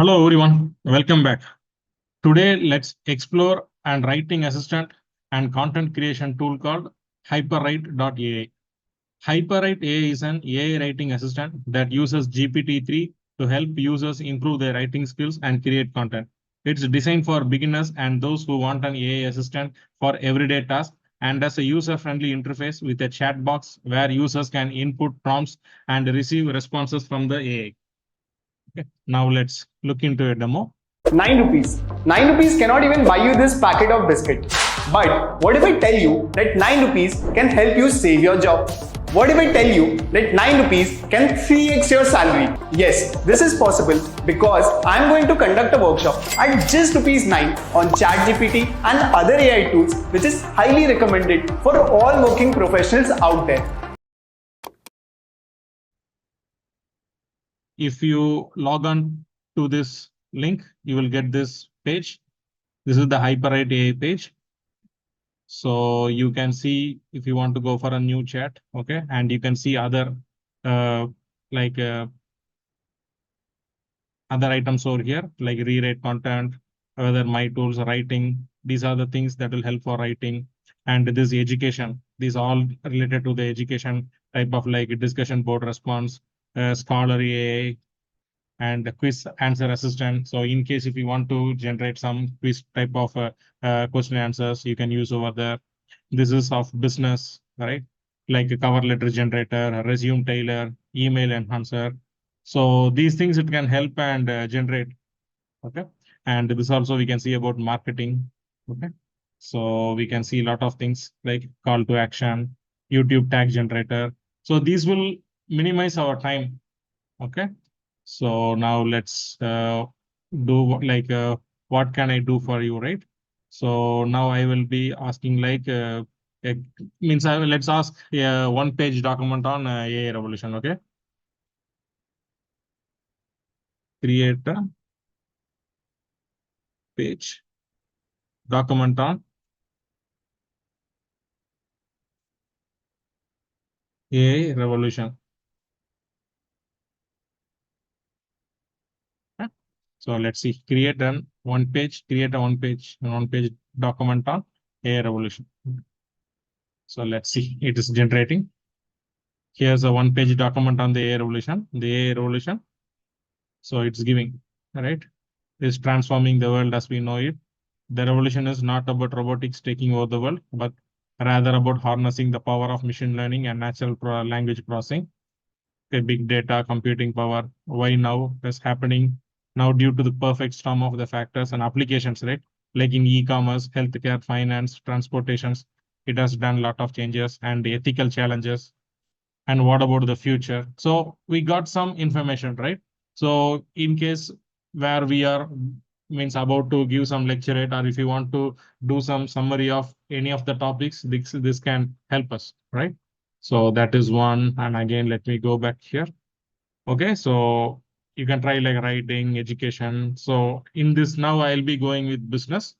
Hello everyone, welcome back. Today let's explore an writing assistant and content creation tool called Hyperwrite.ai. Hyperwrite AI is an AI writing assistant that uses GPT-3 to help users improve their writing skills and create content. It's designed for beginners and those who want an AI assistant for everyday tasks and as a user-friendly interface with a chat box where users can input prompts and receive responses from the AI. Okay. Now let's look into a demo. 9 rupees. 9 rupees cannot even buy you this packet of biscuit. But what if I tell you that 9 rupees can help you save your job? What if I tell you that 9 rupees can 3x your salary? Yes, this is possible because I am going to conduct a workshop at just rupees 9 on ChatGPT and other AI tools, which is highly recommended for all working professionals out there. If you log on to this link, you will get this page. This is the Hyperwrite AI page. So you can see if you want to go for a new chat, okay, and you can see other uh, like other items over here, like rewrite content, whether my tools writing. These are the things that will help for writing. And this education, these all related to the education type of like discussion board response, scholarly AI, and a quiz answer assistant. So in case if you want to generate some quiz type of question answers, you can use over there. This is of business, right? Like a cover letter generator, a resume tailor, email enhancer. So these things it can help and generate. Okay. And this also we can see about marketing. Okay. So we can see a lot of things like call to action, YouTube tag generator. So these will minimize our time. Okay. So now let's do like what can I do for you, right? So now I will be asking like uh, means let's ask a one-page document on AI revolution. Okay, create a page document on AI revolution. Okay? So let's see, create a one page document on AI revolution. So let's see, it is generating. Here's a one-page document on the AI revolution. The AI revolution. So it's giving, right? Is transforming the world as we know it. The revolution is not about robotics taking over the world, but rather about harnessing the power of machine learning and natural language processing, big data, computing power. Why now? That's happening now due to the perfect storm of the factors and applications, right? Like in e-commerce, healthcare, finance, transportations. It has done a lot of changes and the ethical challenges. And what about the future? So we got some information, right? So in case where we are means about to give some lecturate, or if you want to do some summary of any of the topics, this can help us, right? So that is one. And again, let me go back here. Okay, so you can try like writing, education. So in this now I'll be going with business.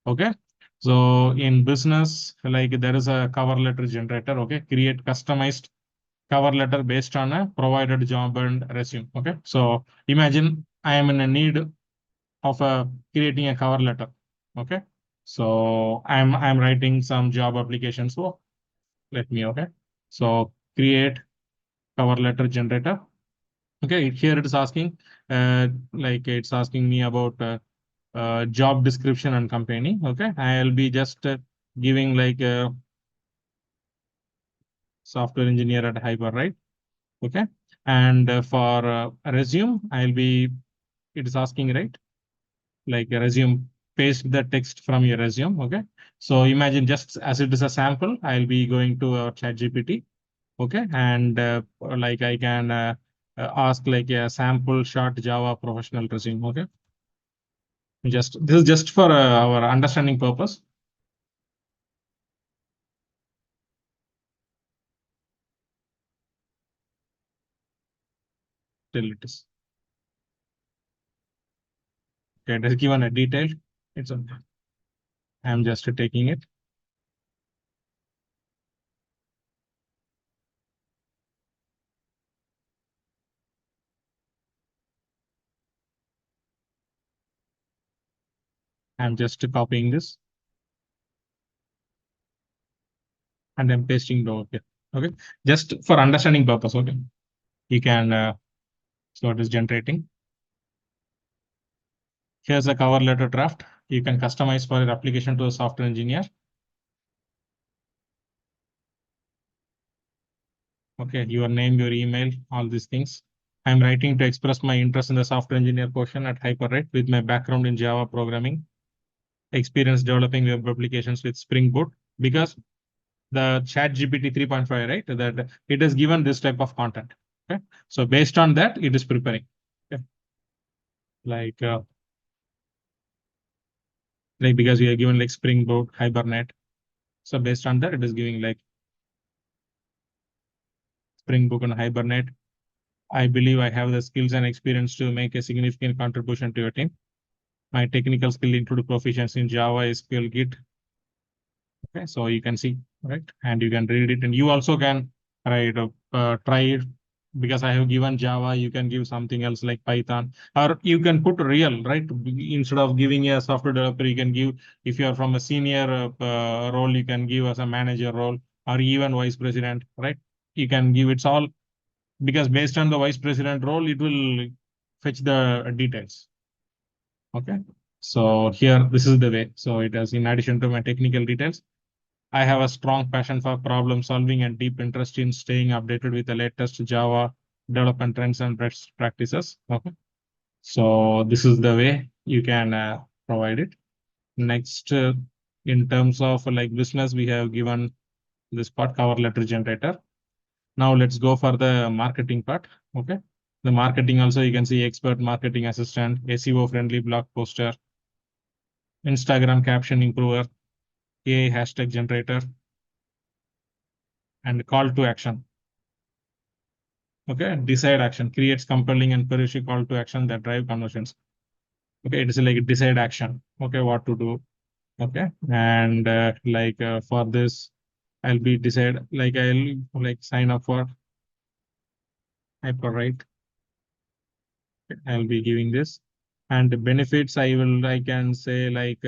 Okay. So in business, like there is a cover letter generator. Okay, create customized cover letter based on a provided job and resume. Okay, so imagine I am in a need of creating a cover letter. Okay, so I'm writing some job application. So let me, okay, so create cover letter generator. Okay, here it is asking like it's asking me about job description and company. Okay, I'll be just giving like a software engineer at Hyper, right? Okay, and for a resume I'll be, it is asking, right, like a resume, paste the text from your resume. Okay, so imagine just as it is a sample, I'll be going to our chat GPT. Okay, and like I can ask like a sample short Java professional resume. Okay, just this is just for our understanding purpose till it is, okay, it is given a detail. It's okay, I'm just taking it. I'm just copying this and I'm pasting it over here. Okay, just for understanding purpose. Okay, you can so it is generating. Here's a cover letter draft. You can customize for your application to a software engineer. Okay, your name, your email, all these things. I'm writing to express my interest in the software engineer portion at HyperWrite with my background in Java programming, experience developing web applications with Spring Boot, because the ChatGPT 3.5, right, that it has given this type of content. Okay, so based on that, it is preparing. Okay, like because we are given like Spring Boot, Hibernate. So based on that, it is giving like Spring Boot and Hibernate. I believe I have the skills and experience to make a significant contribution to your team. My technical skill include proficiency in Java, SQL, Git. Okay, so you can see, right? And you can read it, and you also can try it, because I have given Java. You can give something else like Python, or you can put real, right? Instead of giving a software developer, you can give, if you are from a senior role, you can give as a manager role or even vice president, right? You can give, it's all, because based on the vice president role, it will fetch the details. Okay, so here, this is the way. So it has, in addition to my technical details, I have a strong passion for problem solving and deep interest in staying updated with the latest Java development trends and best practices. Okay, so this is the way you can provide it. Next, in terms of like business, we have given this part, cover letter generator. Now let's go for the marketing part. Okay, the marketing also, you can see expert marketing assistant, SEO friendly blog poster, Instagram caption improver, AI hashtag generator, and call to action. Okay, decide action creates compelling and persuasive call to action that drive conversions. Okay, it is like decide action. Okay, what to do. Okay, and for this, I'll be decide, like I'll like sign up for HyperWrite. I'll be giving this, and the benefits I can say like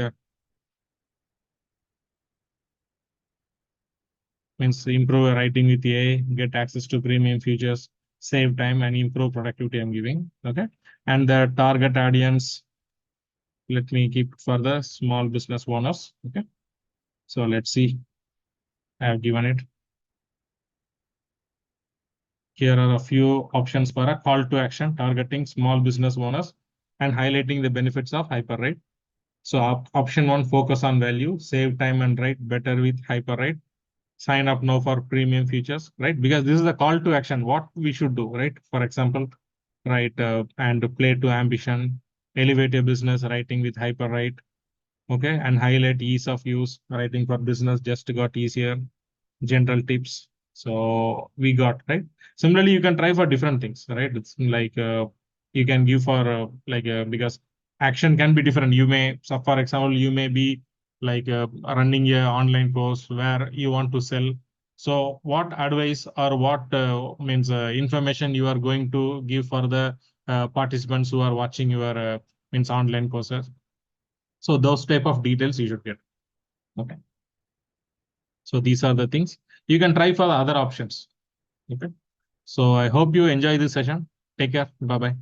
means improve writing with AI, get access to premium features, save time and improve productivity. I'm giving. Okay, and the target audience, let me keep for the small business owners. Okay, so let's see. I have given it. Here are a few options for a call to action targeting small business owners and highlighting the benefits of HyperWrite. So option 1, focus on value, save time and write better with HyperWrite. Sign up now for premium features, right? Because this is the call to action, what we should do, right? For example, write and play to ambition, elevate your business writing with HyperWrite. Okay, and highlight ease of use, writing for business just got easier, general tips. So we got, right? Similarly, you can try for different things, right? It's like you can give for because action can be different. You may, so for example, you may be like running a online course where you want to sell. So what advice or what means information you are going to give for the participants who are watching your means online courses. So those type of details you should get. Okay. So these are the things you can try for the other options. Okay. So I hope you enjoy this session. Take care. Bye bye.